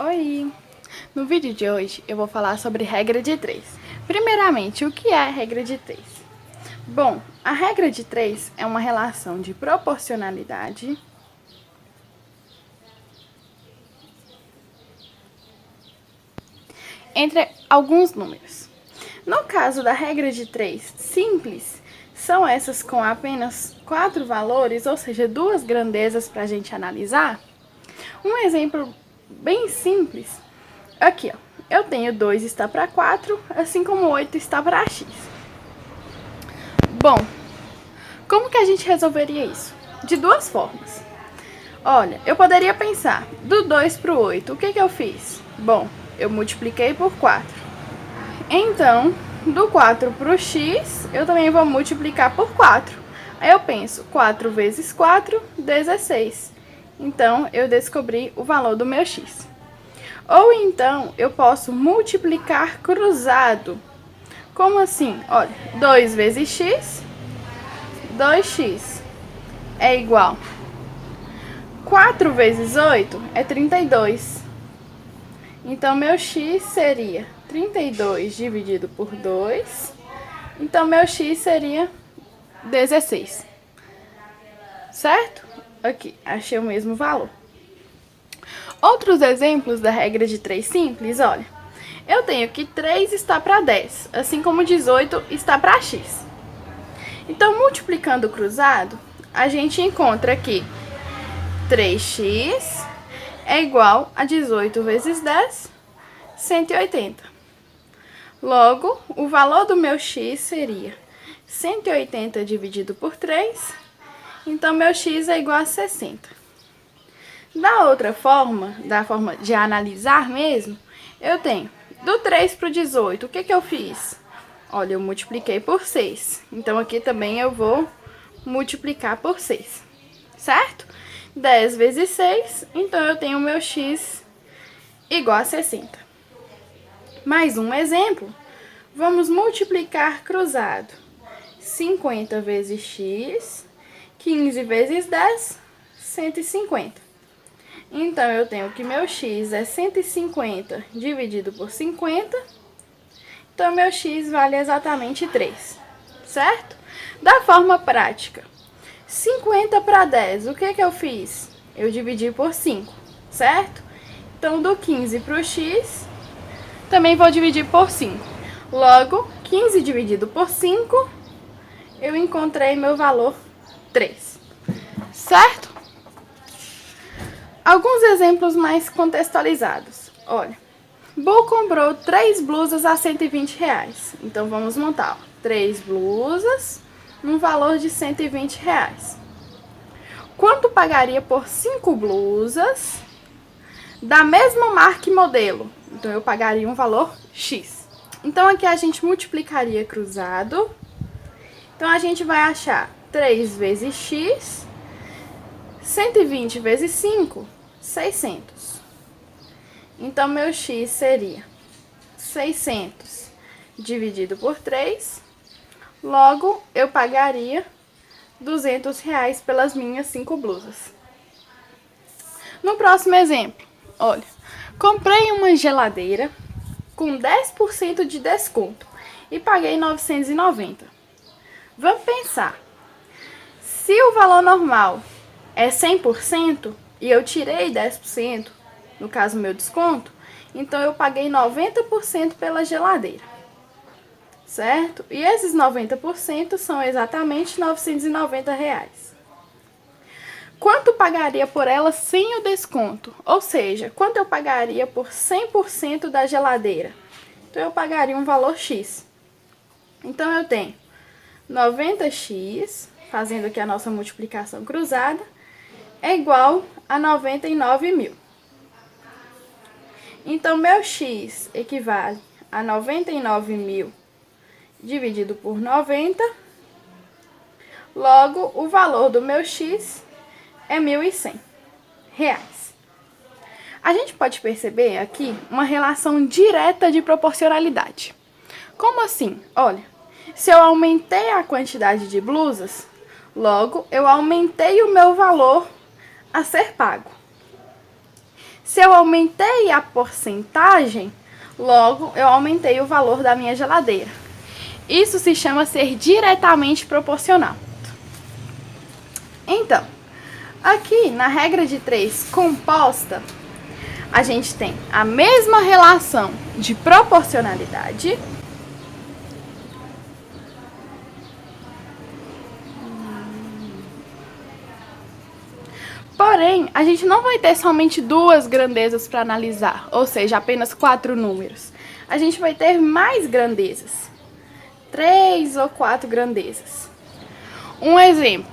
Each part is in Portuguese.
Oi! No vídeo de hoje eu vou falar sobre regra de 3. Primeiramente, o que é a regra de 3? Bom, a regra de 3 é uma relação de proporcionalidade entre alguns números. No caso da regra de 3 simples, são essas com apenas 4 valores, ou seja, 2 grandezas para a gente analisar. Um exemplo bem simples, aqui ó, eu tenho 2 está para 4, assim como 8 está para x. Bom, como que a gente resolveria isso? De duas formas. Olha, eu poderia pensar, do 2 para o 8, o que eu fiz? Bom, eu multipliquei por 4. Então, do 4 para o x, eu também vou multiplicar por 4. Aí eu penso, 4 vezes 4, 16. Então, eu descobri o valor do meu x. Ou então, eu posso multiplicar cruzado. Como assim? Olha, 2 vezes x, 2x é igual. 4 vezes 8 é 32. Então, meu x seria 32 dividido por 2. Então, meu x seria 16. Certo? Aqui, achei o mesmo valor. Outros exemplos da regra de 3 simples, olha. Eu tenho que 3 está para 10, assim como 18 está para x. Então, multiplicando o cruzado, a gente encontra que 3x é igual a 18 vezes 10, 180. Logo, o valor do meu x seria 180 dividido por 3, então meu x é igual a 60. Da outra forma, da forma de analisar mesmo, eu tenho do 3 para o 18, o que eu fiz? Olha, eu multipliquei por 6, então aqui também eu vou multiplicar por 6, certo? 10 vezes 6, então eu tenho o meu x igual a 60. Mais um exemplo, vamos multiplicar cruzado. 50 vezes x, 15 vezes 10, 150. Então, eu tenho que meu x é 150 dividido por 50. Então, meu x vale exatamente 3, certo? Da forma prática, 50 para 10, o que eu fiz? Eu dividi por 5, certo? Então, do 15 para o x, também vou dividir por 5. Logo, 15 dividido por 5, eu encontrei meu valor 3, certo? Alguns exemplos mais contextualizados. Olha, Bu comprou 3 blusas a R$120. Então, vamos montar, ó, 3 blusas num valor de R$120. Quanto pagaria por 5 blusas da mesma marca e modelo? Então, eu pagaria um valor X. Então, aqui a gente multiplicaria cruzado. Então, a gente vai achar 3 vezes X, 120 vezes 5, 600. Então, meu x seria 600 dividido por 3. Logo, eu pagaria R$200 pelas minhas 5 blusas. No próximo exemplo, olha, comprei uma geladeira com 10% de desconto e paguei 990. Vamos pensar, se o valor normal é 100% e eu tirei 10%, no caso meu desconto, então eu paguei 90% pela geladeira, certo? E esses 90% são exatamente R$990. Quanto pagaria por ela sem o desconto? Ou seja, quanto eu pagaria por 100% da geladeira? Então eu pagaria um valor X. Então eu tenho 90x, fazendo aqui a nossa multiplicação cruzada, é igual a 99 mil. Então, meu x equivale a 99 mil dividido por 90. Logo, o valor do meu x é R$1.100. A gente pode perceber aqui uma relação direta de proporcionalidade. Como assim? Olha, se eu aumentei a quantidade de blusas, logo eu aumentei o meu valor a ser pago. Se eu aumentei a porcentagem, logo eu aumentei o valor da minha geladeira. Isso se chama ser diretamente proporcional. Então, aqui na regra de 3 composta, a gente tem a mesma relação de proporcionalidade, porém, a gente não vai ter somente duas grandezas para analisar, ou seja, apenas 4 números. A gente vai ter mais grandezas, 3 ou 4 grandezas. Um exemplo,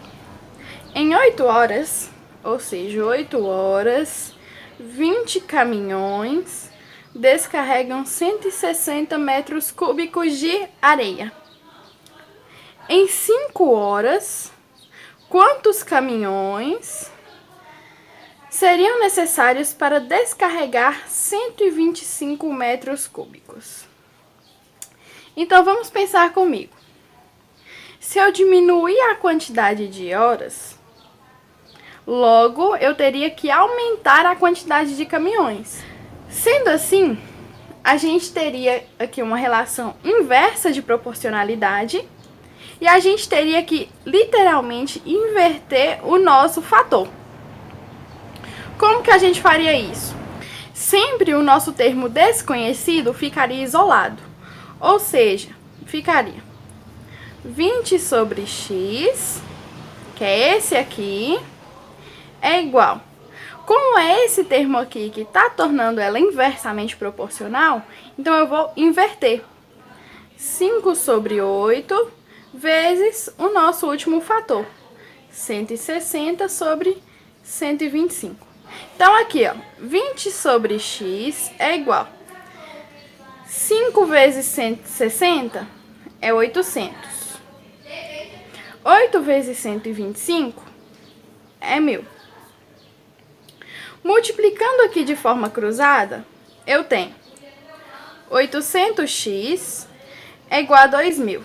em 8 horas, ou seja, 8 horas, 20 caminhões descarregam 160 metros cúbicos de areia. Em 5 horas, quantos caminhões seriam necessários para descarregar 125 metros cúbicos? Então, vamos pensar comigo. Se eu diminuir a quantidade de horas, logo eu teria que aumentar a quantidade de caminhões. Sendo assim, a gente teria aqui uma relação inversa de proporcionalidade e a gente teria que literalmente inverter o nosso fator. Como que a gente faria isso? Sempre o nosso termo desconhecido ficaria isolado, ou seja, ficaria 20 sobre x, que é esse aqui, é igual. Como é esse termo aqui que está tornando ela inversamente proporcional, então eu vou inverter. 5 sobre 8 vezes o nosso último fator, 160 sobre 125. Então, aqui, ó, 20 sobre x é igual. 5 vezes 160 é 800. 8 vezes 125 é 1000. Multiplicando aqui de forma cruzada, eu tenho 800x é igual a 2000.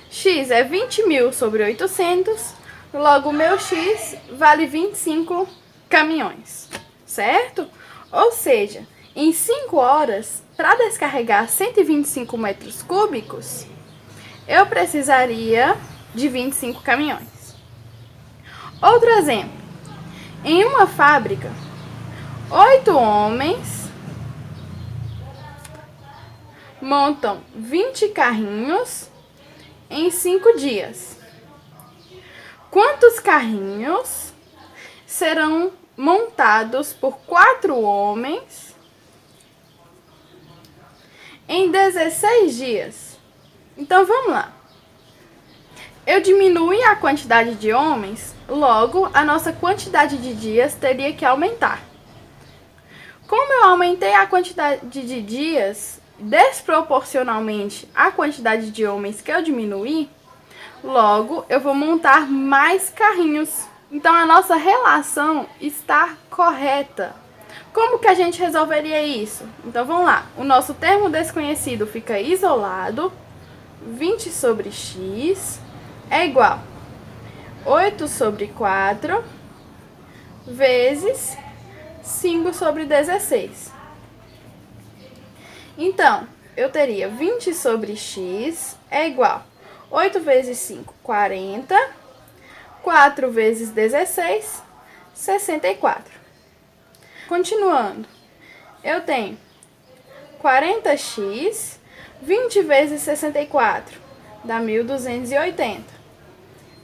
X é 20.000 sobre 800, logo o meu x vale 25 caminhões, certo? Ou seja, em 5 horas, para descarregar 125 metros cúbicos, eu precisaria de 25 caminhões. Outro exemplo, em uma fábrica, 8 homens montam 20 carrinhos em 5 dias. Quantos carrinhos serão montados por 4 homens em 16 dias? Então, vamos lá. Eu diminui a quantidade de homens, logo, a nossa quantidade de dias teria que aumentar. Como eu aumentei a quantidade de dias desproporcionalmente à quantidade de homens que eu diminuí, logo, eu vou montar mais carrinhos. Então, a nossa relação está correta. Como que a gente resolveria isso? Então, vamos lá. O nosso termo desconhecido fica isolado. 20 sobre x é igual a 8 sobre 4 vezes 5 sobre 16. Então, eu teria 20 sobre x é igual a 8 vezes 5, 40. 4 vezes 16, 64. Continuando, eu tenho 40x, 20 vezes 64, dá 1.280.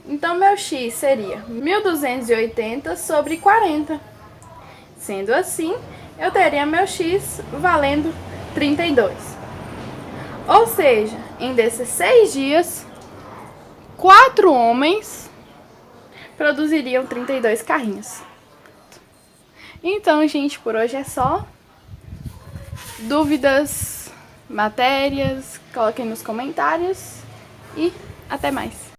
Então, meu x seria 1.280 sobre 40. Sendo assim, eu teria meu x valendo 32. Ou seja, em 16 dias, 4 homens produziriam 32 carrinhos. Então, gente, por hoje é só. Dúvidas, matérias, coloquem nos comentários e até mais.